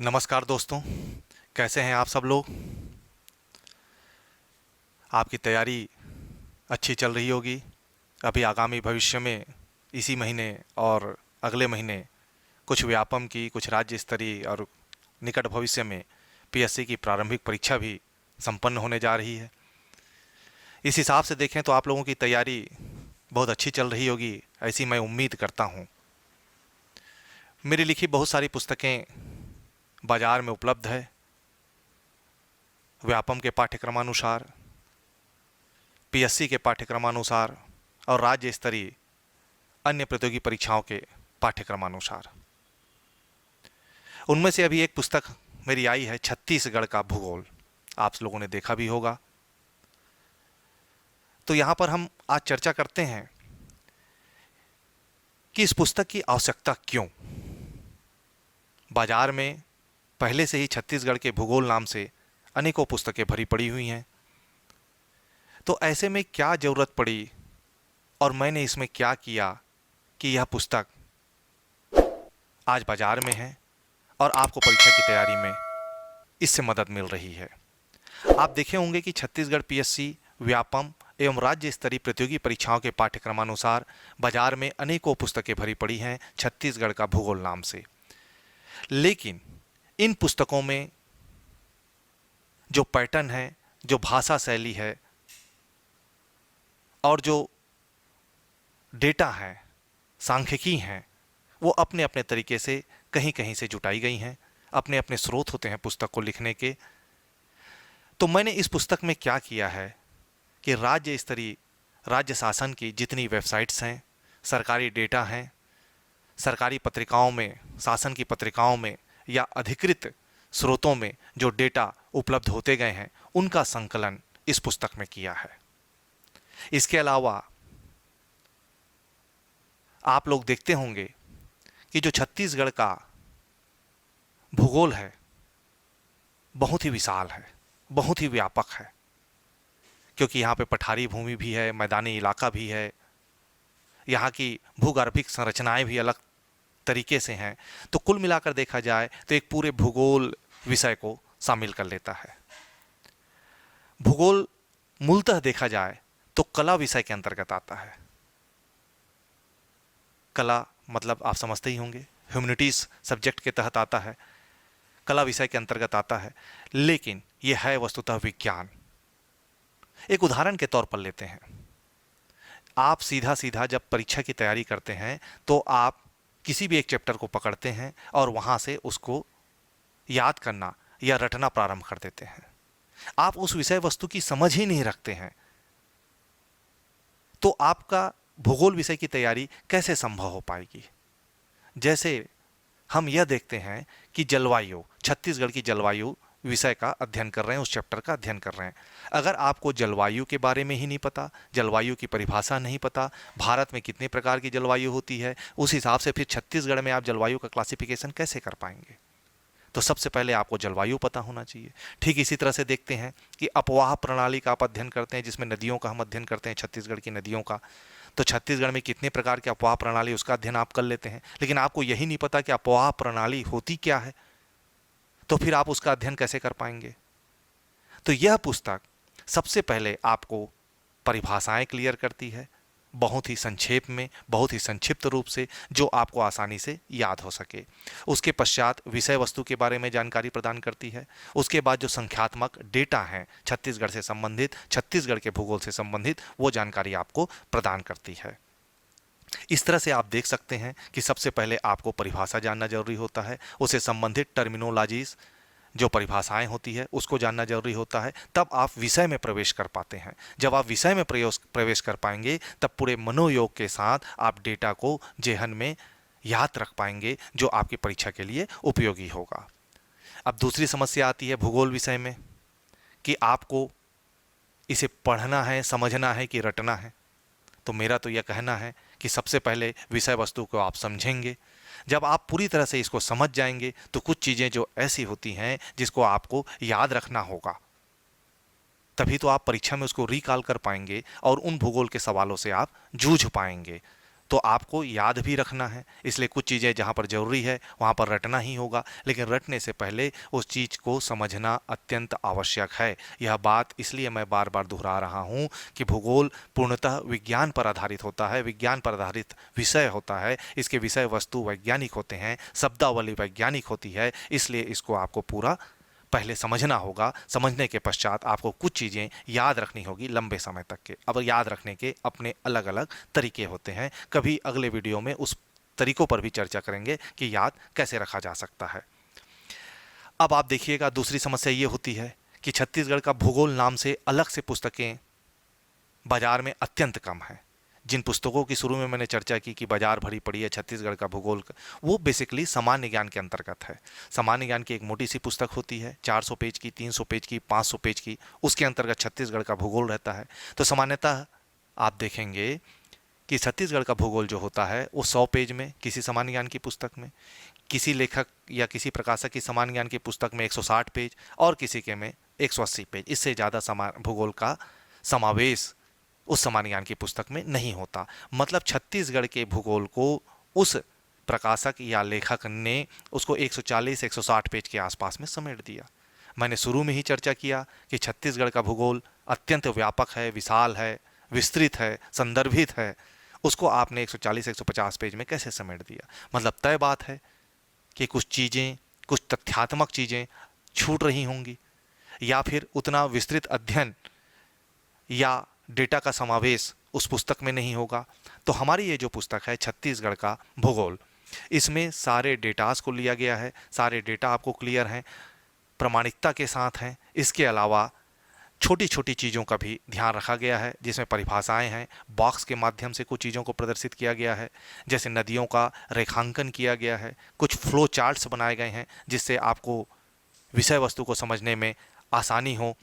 नमस्कार दोस्तों, कैसे हैं आप सब लोग। आपकी तैयारी अच्छी चल रही होगी। अभी आगामी भविष्य में इसी महीने और अगले महीने कुछ व्यापम की, कुछ राज्य स्तरीय और निकट भविष्य में पीएससी की प्रारंभिक परीक्षा भी संपन्न होने जा रही है। इस हिसाब से देखें तो आप लोगों की तैयारी बहुत अच्छी चल रही होगी, ऐसी मैं उम्मीद करता हूँ। मेरी लिखी बहुत सारी पुस्तकें बाजार में उपलब्ध है, व्यापम के पाठ्यक्रमानुसार, पीएससी के पाठ्यक्रमानुसार और राज्य स्तरीय अन्य प्रतियोगी परीक्षाओं के पाठ्यक्रमानुसार। उनमें से अभी एक पुस्तक मेरी आई है, छत्तीसगढ़ का भूगोल। आप लोगों ने देखा भी होगा। तो यहाँ पर हम आज चर्चा करते हैं कि इस पुस्तक की आवश्यकता क्यों। बाजार में पहले से ही छत्तीसगढ़ के भूगोल नाम से अनेकों पुस्तकें भरी पड़ी हुई हैं। तो ऐसे में क्या ज़रूरत पड़ी और मैंने इसमें क्या किया कि यह पुस्तक आज बाजार में है और आपको परीक्षा की तैयारी में इससे मदद मिल रही है। आप देखे होंगे कि छत्तीसगढ़ पीएससी, व्यापम एवं राज्य स्तरीय प्रतियोगी परीक्षाओं के पाठ्यक्रमानुसार बाजार में अनेकों पुस्तकें भरी पड़ी हैं छत्तीसगढ़ का भूगोल नाम से। लेकिन इन पुस्तकों में जो पैटर्न है, जो भाषा शैली है और जो डेटा है, सांख्यिकी हैं, वो अपने अपने तरीके से कहीं कहीं से जुटाई गई हैं। अपने अपने स्रोत होते हैं पुस्तक को लिखने के। तो मैंने इस पुस्तक में क्या किया है कि राज्य स्तरीय, राज्य शासन की जितनी वेबसाइट्स हैं, सरकारी डेटा हैं, सरकारी पत्रिकाओं में, शासन की पत्रिकाओं में या अधिकृत स्रोतों में जो डेटा उपलब्ध होते गए हैं, उनका संकलन इस पुस्तक में किया है। इसके अलावा आप लोग देखते होंगे कि जो छत्तीसगढ़ का भूगोल है बहुत ही विशाल है, बहुत ही व्यापक है, क्योंकि यहाँ पे पठारी भूमि भी है, मैदानी इलाका भी है, यहाँ की भूगर्भिक संरचनाएं भी अलग तरीके से हैं। तो कुल मिलाकर देखा जाए तो एक पूरे भूगोल विषय को शामिल कर लेता है। भूगोल मूलतः देखा जाए तो कला विषय के अंतर्गत आता है। कला मतलब आप समझते ही होंगे, ह्यूमैनिटीज सब्जेक्ट के तहत आता है, कला विषय के अंतर्गत आता है। लेकिन यह है वस्तुतः विज्ञान। एक उदाहरण के तौर पर लेते हैं। आप सीधा सीधा जब परीक्षा की तैयारी करते हैं तो आप किसी भी एक चैप्टर को पकड़ते हैं और वहां से उसको याद करना या रटना प्रारंभ कर देते हैं। आप उस विषय वस्तु की समझ ही नहीं रखते हैं, तो आपका भूगोल विषय की तैयारी कैसे संभव हो पाएगी। जैसे हम यह देखते हैं कि जलवायु, छत्तीसगढ़ की जलवायु विषय का अध्ययन कर रहे हैं, उस चैप्टर का अध्ययन कर रहे हैं। अगर आपको जलवायु के बारे में ही नहीं पता, जलवायु की परिभाषा नहीं पता, भारत में कितने प्रकार की जलवायु होती है, उस हिसाब से फिर छत्तीसगढ़ में आप जलवायु का क्लासिफिकेशन कैसे कर पाएंगे। तो सबसे पहले आपको जलवायु पता होना चाहिए। ठीक इसी तरह से देखते हैं कि अपवाह प्रणाली का आप अध्ययन करते हैं, जिसमें नदियों का हम अध्ययन करते हैं, छत्तीसगढ़ की नदियों का। तो छत्तीसगढ़ में कितने प्रकार की अपवाह प्रणाली, उसका अध्ययन आप कर लेते हैं। लेकिन आपको यही नहीं पता कि अपवाह प्रणाली होती क्या है, तो फिर आप उसका अध्ययन कैसे कर पाएंगे। तो यह पुस्तक सबसे पहले आपको परिभाषाएं क्लियर करती है, बहुत ही संक्षेप में, बहुत ही संक्षिप्त रूप से, जो आपको आसानी से याद हो सके। उसके पश्चात विषय वस्तु के बारे में जानकारी प्रदान करती है। उसके बाद जो संख्यात्मक डेटा हैं छत्तीसगढ़ से संबंधित, छत्तीसगढ़ के भूगोल से संबंधित, वो जानकारी आपको प्रदान करती है। इस तरह से आप देख सकते हैं कि सबसे पहले आपको परिभाषा जानना जरूरी होता है, उससे संबंधित टर्मिनोलॉजीज, जो परिभाषाएं होती है, उसको जानना जरूरी होता है। तब आप विषय में प्रवेश कर पाते हैं। जब आप विषय में प्रवेश कर पाएंगे तब पूरे मनोयोग के साथ आप डेटा को जेहन में याद रख पाएंगे, जो आपकी परीक्षा के लिए उपयोगी होगा। अब दूसरी समस्या आती है भूगोल विषय में कि आपको इसे पढ़ना है, समझना है कि रटना है। तो मेरा तो यह कहना है कि सबसे पहले विषय वस्तु को आप समझेंगे। जब आप पूरी तरह से इसको समझ जाएंगे तो कुछ चीज़ें जो ऐसी होती हैं जिसको आपको याद रखना होगा, तभी तो आप परीक्षा में उसको रिकॉल कर पाएंगे और उन भूगोल के सवालों से आप जूझ पाएंगे। तो आपको याद भी रखना है, इसलिए कुछ चीज़ें जहाँ पर ज़रूरी है वहाँ पर रटना ही होगा, लेकिन रटने से पहले उस चीज़ को समझना अत्यंत आवश्यक है। यह बात इसलिए मैं बार बार दोहरा रहा हूँ कि भूगोल पूर्णतः विज्ञान पर आधारित होता है, विज्ञान पर आधारित विषय होता है, इसके विषय वस्तु वैज्ञानिक होते हैं, शब्दावली वैज्ञानिक होती है, इसलिए इसको आपको पूरा पहले समझना होगा। समझने के पश्चात आपको कुछ चीज़ें याद रखनी होगी लंबे समय तक के। अब याद रखने के अपने अलग अलग तरीके होते हैं, कभी अगले वीडियो में उस तरीकों पर भी चर्चा करेंगे कि याद कैसे रखा जा सकता है। अब आप देखिएगा दूसरी समस्या ये होती है कि छत्तीसगढ़ का भूगोल नाम से अलग से पुस्तकें बाजार में अत्यंत कम है। जिन पुस्तकों की शुरू में मैंने चर्चा की कि बाजार भरी पड़ी है छत्तीसगढ़ का भूगोल का, वो बेसिकली सामान्य ज्ञान के अंतर्गत है। सामान्य ज्ञान की एक मोटी सी पुस्तक होती है, 400 पेज की, 300 पेज की, 500 पेज की, उसके अंतर्गत छत्तीसगढ़ का भूगोल रहता है। तो सामान्यतः आप देखेंगे कि छत्तीसगढ़ का भूगोल जो होता है वो 100 पेज में किसी सामान्य ज्ञान की पुस्तक में, किसी लेखक या किसी प्रकाशक की सामान्य ज्ञान की पुस्तक में 160 पेज और किसी के में 180 पेज, इससे ज़्यादा भूगोल का समावेश उस सामान्य ज्ञान की पुस्तक में नहीं होता। मतलब छत्तीसगढ़ के भूगोल को उस प्रकाशक या लेखक ने उसको 140-160 पेज के आसपास में समेट दिया। मैंने शुरू में ही चर्चा किया कि छत्तीसगढ़ का भूगोल अत्यंत व्यापक है, विशाल है, विस्तृत है, संदर्भित है, उसको आपने 140-150 पेज में कैसे समेट दिया। मतलब तय बात है कि कुछ चीज़ें, कुछ तथ्यात्मक चीज़ें छूट रही होंगी, या फिर उतना विस्तृत अध्ययन या डेटा का समावेश उस पुस्तक में नहीं होगा। तो हमारी ये जो पुस्तक है छत्तीसगढ़ का भूगोल, इसमें सारे डेटास को लिया गया है, सारे डेटा आपको क्लियर हैं, प्रामाणिकता के साथ हैं। इसके अलावा छोटी छोटी चीज़ों का भी ध्यान रखा गया है, जिसमें परिभाषाएं हैं, बॉक्स के माध्यम से कुछ चीज़ों को प्रदर्शित किया गया है, जैसे नदियों का रेखांकन किया गया है, कुछ फ्लो चार्ट्स बनाए गए हैं जिससे आपको विषय वस्तु को समझने में आसानी हो।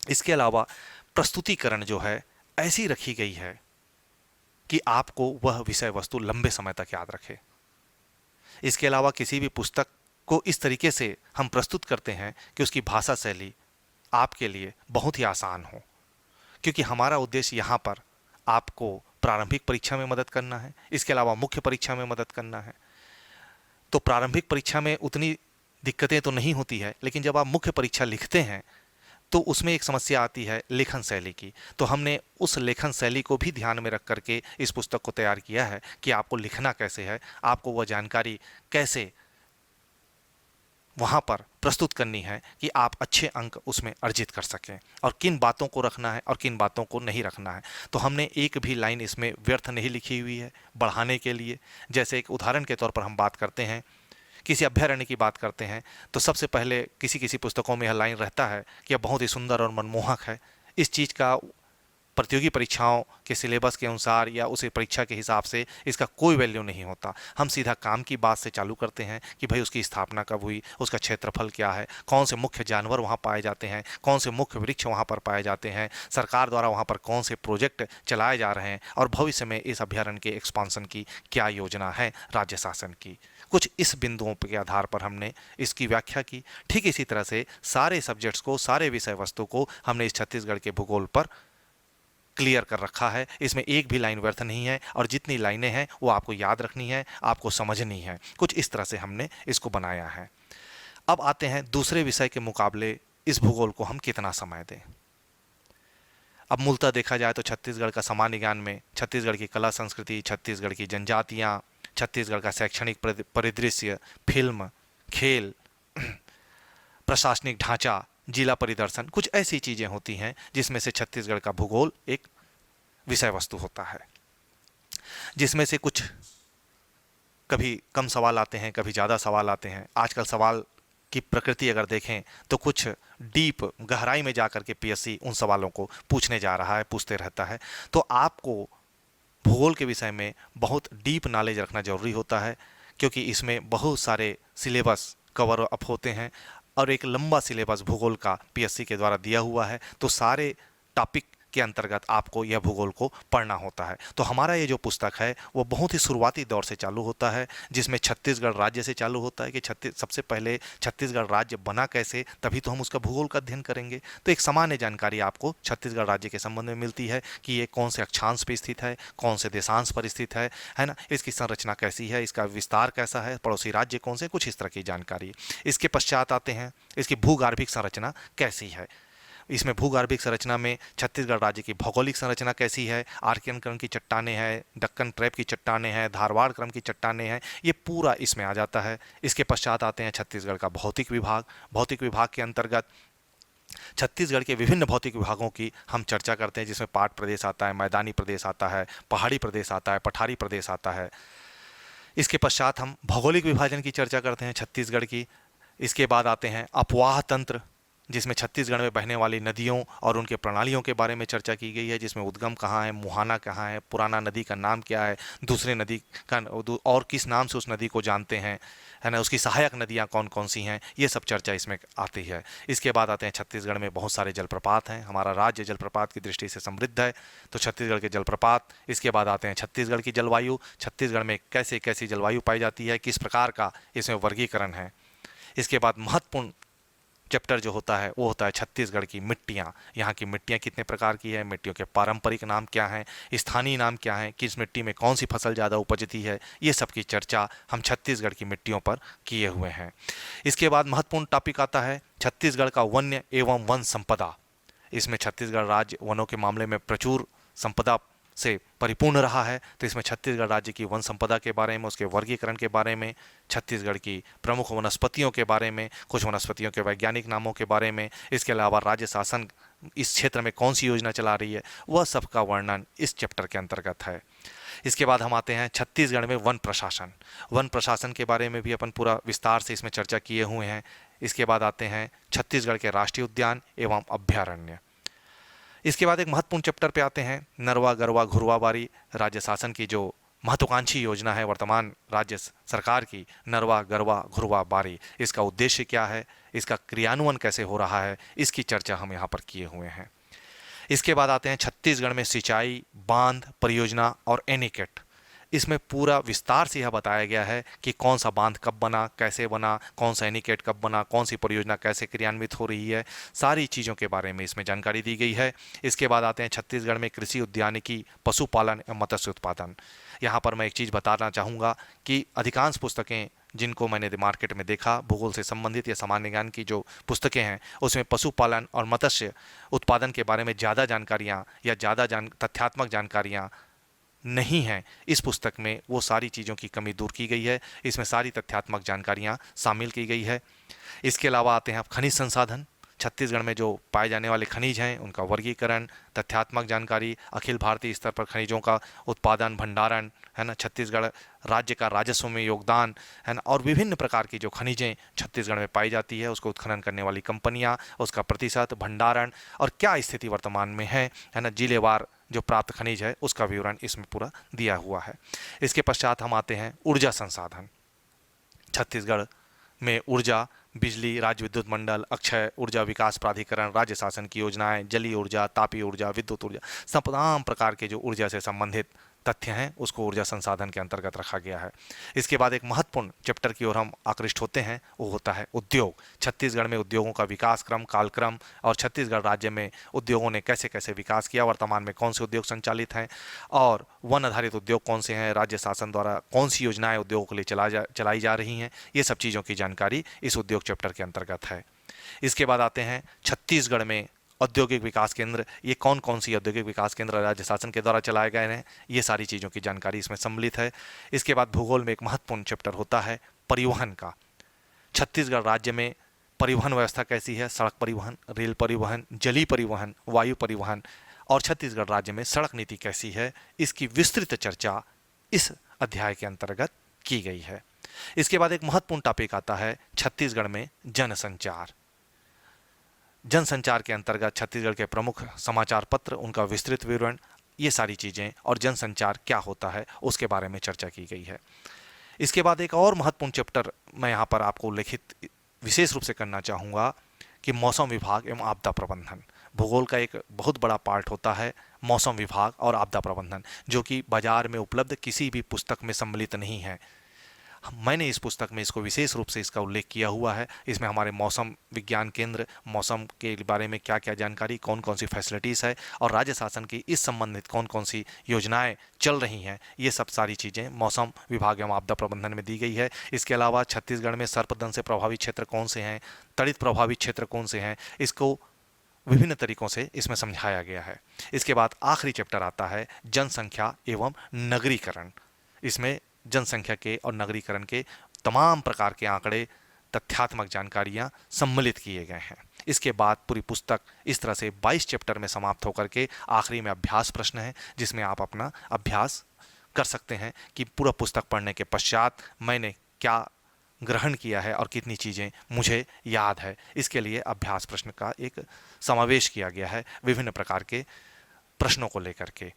इसके अलावा प्रस्तुतिकरण जो है ऐसी रखी गई है कि आपको वह विषय वस्तु लंबे समय तक याद रखे। इसके अलावा किसी भी पुस्तक को इस तरीके से हम प्रस्तुत करते हैं कि उसकी भाषा शैली आपके लिए बहुत ही आसान हो, क्योंकि हमारा उद्देश्य यहाँ पर आपको प्रारंभिक परीक्षा में मदद करना है, इसके अलावा मुख्य परीक्षा में मदद करना है। तो प्रारंभिक परीक्षा में उतनी दिक्कतें तो नहीं होती है, लेकिन जब आप मुख्य परीक्षा लिखते हैं तो उसमें एक समस्या आती है लेखन शैली की। तो हमने उस लेखन शैली को भी ध्यान में रख करके इस पुस्तक को तैयार किया है कि आपको लिखना कैसे है, आपको वह जानकारी कैसे वहाँ पर प्रस्तुत करनी है कि आप अच्छे अंक उसमें अर्जित कर सकें, और किन बातों को रखना है और किन बातों को नहीं रखना है। तो हमने एक भी लाइन इसमें व्यर्थ नहीं लिखी हुई है बढ़ाने के लिए। जैसे एक उदाहरण के तौर पर हम बात करते हैं, किसी अभ्यारण्य की बात करते हैं, तो सबसे पहले किसी किसी पुस्तकों में यह लाइन रहता है कि यह बहुत ही सुंदर और मनमोहक है। इस चीज़ का प्रतियोगी परीक्षाओं के सिलेबस के अनुसार या उस परीक्षा के हिसाब से इसका कोई वैल्यू नहीं होता। हम सीधा काम की बात से चालू करते हैं कि भाई उसकी स्थापना कब हुई, उसका क्षेत्रफल क्या है, कौन से मुख्य जानवर वहाँ पाए जाते हैं, कौन से मुख्य वृक्ष वहाँ पर पाए जाते हैं, सरकार द्वारा वहाँ पर कौन से प्रोजेक्ट चलाए जा रहे हैं, और भविष्य में इस अभ्यारण्य के एक्सपांसन की क्या योजना है राज्य शासन की। कुछ इस बिंदुओं के आधार पर हमने इसकी व्याख्या की। ठीक इसी तरह से सारे सब्जेक्ट्स को, सारे विषय वस्तु को हमने इस छत्तीसगढ़ के भूगोल पर क्लियर कर रखा है। इसमें एक भी लाइन व्यर्थ नहीं है, और जितनी लाइनें हैं वो आपको याद रखनी है, आपको समझनी है। कुछ इस तरह से हमने इसको बनाया है। अब आते हैं दूसरे विषय के मुकाबले इस भूगोल को हम कितना समय दें। अब मूलतः देखा जाए तो छत्तीसगढ़ का सामान्य ज्ञान में छत्तीसगढ़ की कला संस्कृति, छत्तीसगढ़ की जनजातियाँ, छत्तीसगढ़ का शैक्षणिक परिदृश्य, फिल्म, खेल, प्रशासनिक ढांचा, जिला परिदर्शन, कुछ ऐसी चीज़ें होती हैं जिसमें से छत्तीसगढ़ का भूगोल एक विषय वस्तु होता है, जिसमें से कुछ कभी कम सवाल आते हैं, कभी ज़्यादा सवाल आते हैं। आजकल सवाल की प्रकृति अगर देखें तो कुछ डीप गहराई में जाकर के पीएससी उन सवालों को पूछने जा रहा है, पूछते रहता है। तो आपको भूगोल के विषय में बहुत डीप नॉलेज रखना जरूरी होता है, क्योंकि इसमें बहुत सारे सिलेबस कवर अप होते हैं और एक लंबा सिलेबस भूगोल का पीएससी के द्वारा दिया हुआ है। तो सारे टॉपिक के अंतर्गत आपको यह भूगोल को पढ़ना होता है। तो हमारा ये जो पुस्तक है वो बहुत ही शुरुआती दौर से चालू होता है, जिसमें छत्तीसगढ़ राज्य से चालू होता है कि सबसे पहले छत्तीसगढ़ राज्य बना कैसे, तभी तो हम उसका भूगोल का अध्ययन करेंगे। तो एक सामान्य जानकारी आपको छत्तीसगढ़ राज्य के संबंध में मिलती है कि ये कौन से अक्षांश पर स्थित है, कौन से देशांश पर स्थित है ना, इसकी संरचना कैसी है, इसका विस्तार कैसा है, पड़ोसी राज्य कौन से, कुछ इस तरह की जानकारी। इसके पश्चात आते हैं इसकी भूगार्भिक संरचना कैसी है। इसमें भूगार्भिक संरचना में छत्तीसगढ़ राज्य की भौगोलिक संरचना कैसी है, आर्कियन क्रम की चट्टानें हैं, दक्कन ट्रैप की चट्टानें हैं, धारवाड़ क्रम की चट्टानें हैं, ये पूरा इसमें आ जाता है। इसके पश्चात आते हैं छत्तीसगढ़ का भौतिक विभाग। भौतिक विभाग के अंतर्गत छत्तीसगढ़ के विभिन्न भौतिक विभागों की हम चर्चा करते हैं, जिसमें पाट प्रदेश आता है, मैदानी प्रदेश आता है, पहाड़ी प्रदेश आता है, पठारी प्रदेश आता है। इसके पश्चात हम भौगोलिक विभाजन की चर्चा करते हैं छत्तीसगढ़ की। इसके बाद आते हैं अपवाह तंत्र, जिसमें छत्तीसगढ़ में बहने वाली नदियों और उनके प्रणालियों के बारे में चर्चा की गई है, जिसमें उद्गम कहाँ है, मुहाना कहाँ है, पुराना नदी का नाम क्या है, दूसरे नदी का और किस नाम से उस नदी को जानते हैं, है ना, उसकी सहायक नदियाँ कौन कौन सी हैं, ये सब चर्चा इसमें आती है। इसके बाद आते हैं छत्तीसगढ़ में बहुत सारे जलप्रपात हैं, हमारा राज्य जलप्रपात की दृष्टि से समृद्ध है, तो छत्तीसगढ़ के जलप्रपात। इसके बाद आते हैं छत्तीसगढ़ की जलवायु, छत्तीसगढ़ में कैसे कैसी जलवायु पाई जाती है, किस प्रकार का इसमें वर्गीकरण है। इसके बाद महत्वपूर्ण चैप्टर जो होता है वो होता है छत्तीसगढ़ की मिट्टियाँ। यहाँ की मिट्टियाँ कितने प्रकार की है, मिट्टियों के पारंपरिक नाम क्या हैं, स्थानीय नाम क्या हैं, किस मिट्टी में कौन सी फसल ज़्यादा उपजती है, ये सब की चर्चा हम छत्तीसगढ़ की मिट्टियों पर किए हुए हैं। इसके बाद महत्वपूर्ण टॉपिक आता है छत्तीसगढ़ का वन्य एवं वन संपदा। इसमें छत्तीसगढ़ राज्य वनों के मामले में प्रचुर संपदा से परिपूर्ण रहा है, तो इसमें छत्तीसगढ़ राज्य की वन संपदा के बारे में, उसके वर्गीकरण के बारे में, छत्तीसगढ़ की प्रमुख वनस्पतियों के बारे में, कुछ वनस्पतियों के वैज्ञानिक नामों के बारे में, इसके अलावा राज्य शासन इस क्षेत्र में कौन सी योजना चला रही है, वह सब का वर्णन इस चैप्टर के अंतर्गत है। इसके बाद हम आते हैं छत्तीसगढ़ में वन प्रशासन। वन प्रशासन के बारे में भी अपन पूरा विस्तार से इसमें चर्चा किए हुए हैं। इसके बाद आते हैं छत्तीसगढ़ के राष्ट्रीय उद्यान एवं अभ्यारण्य। इसके बाद एक महत्वपूर्ण चैप्टर पे आते हैं नरवा गरवा घुरवा बारी। राज्य शासन की जो महत्वाकांक्षी योजना है वर्तमान राज्य सरकार की, नरवा गरवा घुरवा बारी, इसका उद्देश्य क्या है, इसका क्रियान्वयन कैसे हो रहा है, इसकी चर्चा हम यहाँ पर किए हुए हैं। इसके बाद आते हैं छत्तीसगढ़ में सिंचाई, बांध परियोजना और एनीकट। इसमें पूरा विस्तार से यह बताया गया है कि कौन सा बांध कब बना, कैसे बना, कौन सा एनीकट कब बना, कौन सी परियोजना कैसे क्रियान्वित हो रही है, सारी चीज़ों के बारे में इसमें जानकारी दी गई है। इसके बाद आते हैं छत्तीसगढ़ में कृषि, उद्यानिकी, पशुपालन एवं मत्स्य उत्पादन। यहाँ पर मैं एक चीज़ बताना चाहूँगा कि अधिकांश पुस्तकें जिनको मैंने मार्केट में देखा, भूगोल से संबंधित या सामान्य ज्ञान की जो पुस्तकें हैं, उसमें पशुपालन और मत्स्य उत्पादन के बारे में ज़्यादा जानकारियाँ या ज़्यादा तथ्यात्मक जानकारियाँ नहीं है। इस पुस्तक में वो सारी चीज़ों की कमी दूर की गई है, इसमें सारी तथ्यात्मक जानकारियाँ शामिल की गई है। इसके अलावा आते हैं खनिज संसाधन। छत्तीसगढ़ में जो पाए जाने वाले खनिज हैं उनका वर्गीकरण, तथ्यात्मक जानकारी, अखिल भारतीय स्तर पर खनिजों का उत्पादन, भंडारण, है ना, छत्तीसगढ़ राज्य का राजस्व में योगदान, है ना, और विभिन्न प्रकार की जो खनिजें छत्तीसगढ़ में पाई जाती है उसको उत्खनन करने वाली कंपनियां, उसका प्रतिशत, भंडारण और क्या स्थिति वर्तमान में है ना, जिलेवार जो प्राप्त खनिज है उसका विवरण इसमें पूरा दिया हुआ है। इसके पश्चात हम आते हैं ऊर्जा संसाधन। छत्तीसगढ़ में ऊर्जा, बिजली, राज्य विद्युत मंडल, अक्षय ऊर्जा विकास प्राधिकरण, राज्य शासन की योजनाएं, जलीय ऊर्जा, तापीय ऊर्जा, विद्युत ऊर्जा, तमाम प्रकार के जो ऊर्जा से संबंधित तथ्य हैं उसको ऊर्जा संसाधन के अंतर्गत रखा गया है। इसके बाद एक महत्वपूर्ण चैप्टर की ओर हम आकृष्ट होते हैं, वो होता है उद्योग। छत्तीसगढ़ में उद्योगों का विकास क्रम, कालक्रम और छत्तीसगढ़ राज्य में उद्योगों ने कैसे कैसे विकास किया, वर्तमान में कौन से उद्योग संचालित हैं और वन आधारित उद्योग कौन से हैं, राज्य शासन द्वारा कौन सी योजनाएं उद्योगों के लिए चलाई जा रही हैं, ये सब चीज़ों की जानकारी इस उद्योग चैप्टर के अंतर्गत है। इसके बाद आते हैं छत्तीसगढ़ में औद्योगिक विकास केंद्र। ये कौन कौन सी औद्योगिक विकास केंद्र राज्य शासन के द्वारा चलाए गए हैं, ये सारी चीज़ों की जानकारी इसमें सम्मिलित है। इसके बाद भूगोल में एक महत्वपूर्ण चैप्टर होता है परिवहन का। छत्तीसगढ़ राज्य में परिवहन व्यवस्था कैसी है, सड़क परिवहन, रेल परिवहन, जलीय परिवहन, वायु परिवहन, और छत्तीसगढ़ राज्य में सड़क नीति कैसी है, इसकी विस्तृत चर्चा इस अध्याय के अंतर्गत की गई है। इसके बाद एक महत्वपूर्ण टॉपिक आता है छत्तीसगढ़ में जनसंचार। जनसंचार के अंतर्गत छत्तीसगढ़ के प्रमुख समाचार पत्र, उनका विस्तृत विवरण, ये सारी चीज़ें और जनसंचार क्या होता है उसके बारे में चर्चा की गई है। इसके बाद एक और महत्वपूर्ण चैप्टर मैं यहाँ पर आपको उल्लेखित विशेष रूप से करना चाहूँगा कि मौसम विभाग एवं आपदा प्रबंधन। भूगोल का एक बहुत बड़ा पार्ट होता है मौसम विभाग और आपदा प्रबंधन, जो कि बाजार में उपलब्ध किसी भी पुस्तक में सम्मिलित नहीं है। मैंने इस पुस्तक में इसको विशेष रूप से इसका उल्लेख किया हुआ है। इसमें हमारे मौसम विज्ञान केंद्र, मौसम के बारे में क्या क्या जानकारी, कौन कौन सी फैसिलिटीज़ है और राज्य शासन की इस संबंधित कौन कौन सी योजनाएं चल रही हैं, ये सब सारी चीज़ें मौसम विभाग एवं आपदा प्रबंधन में दी गई है। इसके अलावा छत्तीसगढ़ में सर्पदंश से प्रभावित क्षेत्र कौन से हैं, तड़ित प्रभावित क्षेत्र कौन से हैं, इसको विभिन्न तरीकों से इसमें समझाया गया है। इसके बाद आखिरी चैप्टर आता है जनसंख्या एवं नगरीकरण। इसमें जनसंख्या के और नगरीकरण के तमाम प्रकार के आंकड़े, तथ्यात्मक जानकारियां सम्मिलित किए गए हैं। इसके बाद पूरी पुस्तक इस तरह से 22 चैप्टर में समाप्त होकर के आखिरी में अभ्यास प्रश्न है, जिसमें आप अपना अभ्यास कर सकते हैं कि पूरा पुस्तक पढ़ने के पश्चात मैंने क्या ग्रहण किया है और कितनी चीज़ें मुझे याद है। इसके लिए अभ्यास प्रश्न का एक समावेश किया गया है विभिन्न प्रकार के प्रश्नों को लेकर के।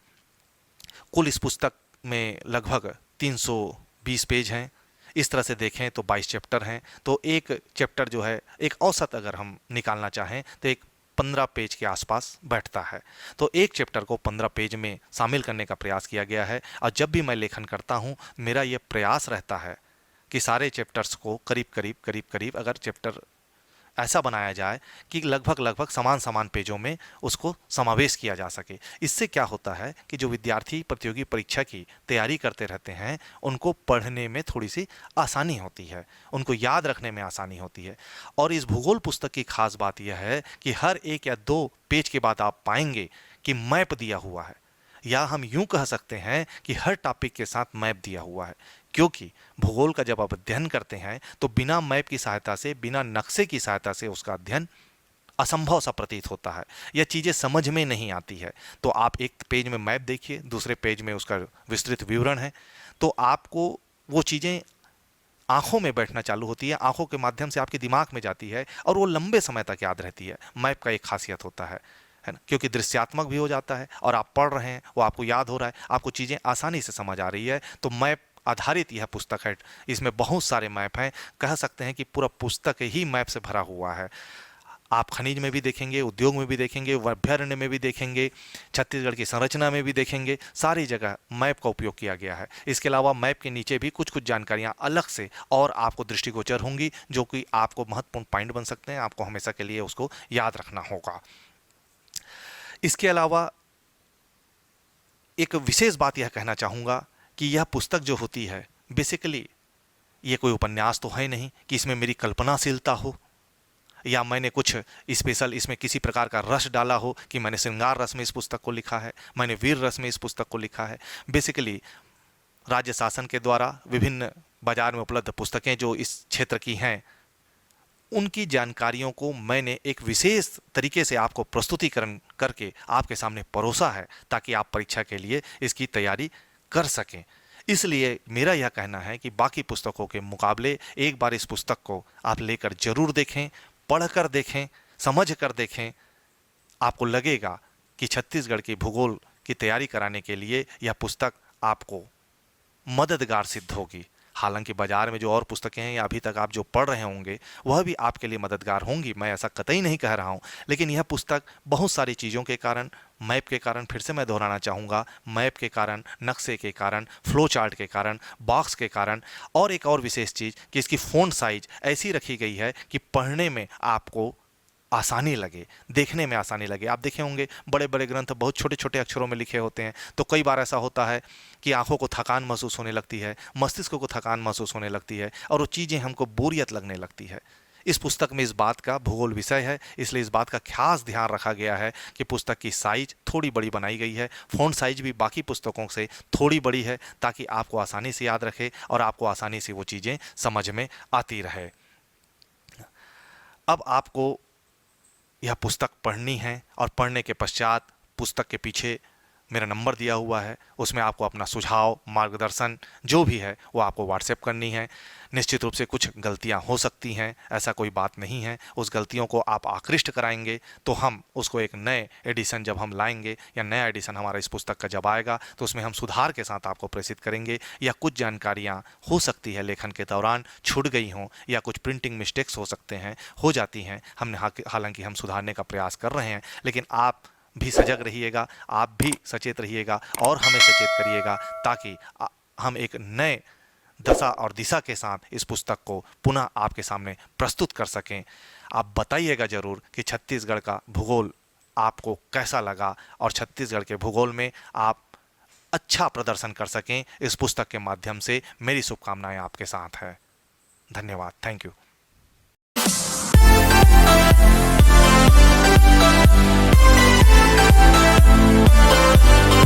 कुल इस पुस्तक में लगभग 320 पेज हैं। इस तरह से देखें तो 22 चैप्टर हैं, तो एक चैप्टर जो है एक औसत अगर हम निकालना चाहें तो एक 15 पेज के आसपास बैठता है। तो एक चैप्टर को 15 पेज में शामिल करने का प्रयास किया गया है। और जब भी मैं लेखन करता हूँ, मेरा ये प्रयास रहता है कि सारे चैप्टर्स को करीब करीब अगर चैप्टर ऐसा बनाया जाए कि लगभग समान समान पेजों में उसको समावेश किया जा सके। इससे क्या होता है कि जो विद्यार्थी प्रतियोगी परीक्षा की तैयारी करते रहते हैं, उनको पढ़ने में थोड़ी सी आसानी होती है, उनको याद रखने में आसानी होती है। और इस भूगोल पुस्तक की खास बात यह है कि हर 1 या 2 पेज के बाद आप पाएंगे कि मैप दिया हुआ है, या हम यूं कह सकते हैं कि हर टॉपिक के साथ मैप दिया हुआ है। क्योंकि भूगोल का जब आप अध्ययन करते हैं तो बिना मैप की सहायता से, बिना नक्शे की सहायता से उसका अध्ययन असंभव सा प्रतीत होता है, यह चीज़ें समझ में नहीं आती है। तो आप एक पेज में मैप देखिए, दूसरे पेज में उसका विस्तृत विवरण है, तो आपको वो चीज़ें आंखों में बैठना चालू होती है, आंखों के माध्यम से आपके दिमाग में जाती है और वो लंबे समय तक याद रहती है। मैप का एक खासियत होता है ना, क्योंकि दृश्यात्मक भी हो जाता है और आप पढ़ रहे हैं, वो आपको याद हो रहा है, आपको चीज़ें आसानी से समझ आ रही है। तो मैप आधारित यह पुस्तक है। इसमें बहुत सारे मैप हैं, कह सकते हैं कि पूरा पुस्तक ही मैप से भरा हुआ है। आप खनिज में भी देखेंगे, उद्योग में भी देखेंगे, अभ्यारण्य में भी देखेंगे, छत्तीसगढ़ की संरचना में भी देखेंगे, सारी जगह मैप का उपयोग किया गया है। इसके अलावा मैप के नीचे भी कुछ कुछ जानकारियां अलग से और आपको दृष्टिगोचर होंगी, जो कि आपको महत्वपूर्ण पॉइंट बन सकते हैं, आपको हमेशा के लिए उसको याद रखना होगा। इसके अलावा एक विशेष बात यह कहना चाहूँगा कि यह पुस्तक जो होती है, बेसिकली ये कोई उपन्यास तो है नहीं कि इसमें मेरी कल्पनाशीलता हो या मैंने कुछ स्पेशल इसमें किसी प्रकार का रस डाला हो कि मैंने श्रृंगार रस में इस पुस्तक को लिखा है, मैंने वीर रस में इस पुस्तक को लिखा है। बेसिकली राज्य शासन के द्वारा विभिन्न बाजार में उपलब्ध पुस्तकें जो इस क्षेत्र की हैं, उनकी जानकारियों को मैंने एक विशेष तरीके से आपको प्रस्तुतिकरण करके आपके सामने परोसा है, ताकि आप परीक्षा के लिए इसकी तैयारी कर सकें। इसलिए मेरा यह कहना है कि बाकी पुस्तकों के मुकाबले एक बार इस पुस्तक को आप लेकर जरूर देखें, पढ़कर देखें, समझ कर देखें। आपको लगेगा कि छत्तीसगढ़ की भूगोल की तैयारी कराने के लिए यह पुस्तक आपको मददगार सिद्ध होगी। हालांकि बाजार में जो और पुस्तकें हैं या अभी तक आप जो पढ़ रहे होंगे, वह भी आपके लिए मददगार होंगी, मैं ऐसा कतई नहीं कह रहा हूं। लेकिन यह पुस्तक बहुत सारी चीज़ों के कारण, मैप के कारण, फिर से मैं दोहराना चाहूँगा, मैप के कारण, नक्शे के कारण, फ्लो चार्ट के कारण, बॉक्स के कारण, और एक और विशेष चीज़ कि इसकी फ़ॉन्ट साइज ऐसी रखी गई है कि पढ़ने में आपको आसानी लगे, देखने में आसानी लगे। आप देखे होंगे बड़े बड़े ग्रंथ बहुत छोटे छोटे अक्षरों में लिखे होते हैं, तो कई बार ऐसा होता है कि आंखों को थकान महसूस होने लगती है, मस्तिष्क को थकान महसूस होने लगती है और वो चीज़ें हमको बोरियत लगने लगती है। इस पुस्तक में इस बात का भूगोल विषय है, इसलिए इस बात का खास ध्यान रखा गया है कि पुस्तक की साइज थोड़ी बड़ी बनाई गई है। फ़ॉन्ट साइज भी बाकी पुस्तकों से थोड़ी बड़ी है, ताकि आपको आसानी से याद रखे और आपको आसानी से वो चीज़ें समझ में आती रहे। अब आपको यह पुस्तक पढ़नी है और पढ़ने के पश्चात पुस्तक के पीछे मेरा नंबर दिया हुआ है, उसमें आपको अपना सुझाव, मार्गदर्शन जो भी है वो आपको व्हाट्सएप करनी है। निश्चित रूप से कुछ गलतियां हो सकती हैं, ऐसा कोई बात नहीं है। उस गलतियों को आप आकृष्ट कराएंगे तो हम उसको एक नए एडिशन जब हम लाएंगे या नया एडिशन हमारा इस पुस्तक का जब आएगा तो उसमें हम सुधार के साथ आपको प्रेषित करेंगे। या कुछ जानकारियां हो सकती है लेखन के दौरान छूट गई हों, या कुछ प्रिंटिंग मिस्टेक्स हो सकते हैं, हो जाती हैं, हमने हालांकि हम सुधारने का प्रयास कर रहे हैं, लेकिन आप भी सजग रहिएगा, आप भी सचेत रहिएगा और हमें सचेत करिएगा, ताकि हम एक नए दशा और दिशा के साथ इस पुस्तक को पुनः आपके सामने प्रस्तुत कर सकें। आप बताइएगा जरूर कि छत्तीसगढ़ का भूगोल आपको कैसा लगा और छत्तीसगढ़ के भूगोल में आप अच्छा प्रदर्शन कर सकें इस पुस्तक के माध्यम से। मेरी शुभकामनाएं आपके साथ है। धन्यवाद। Thank you.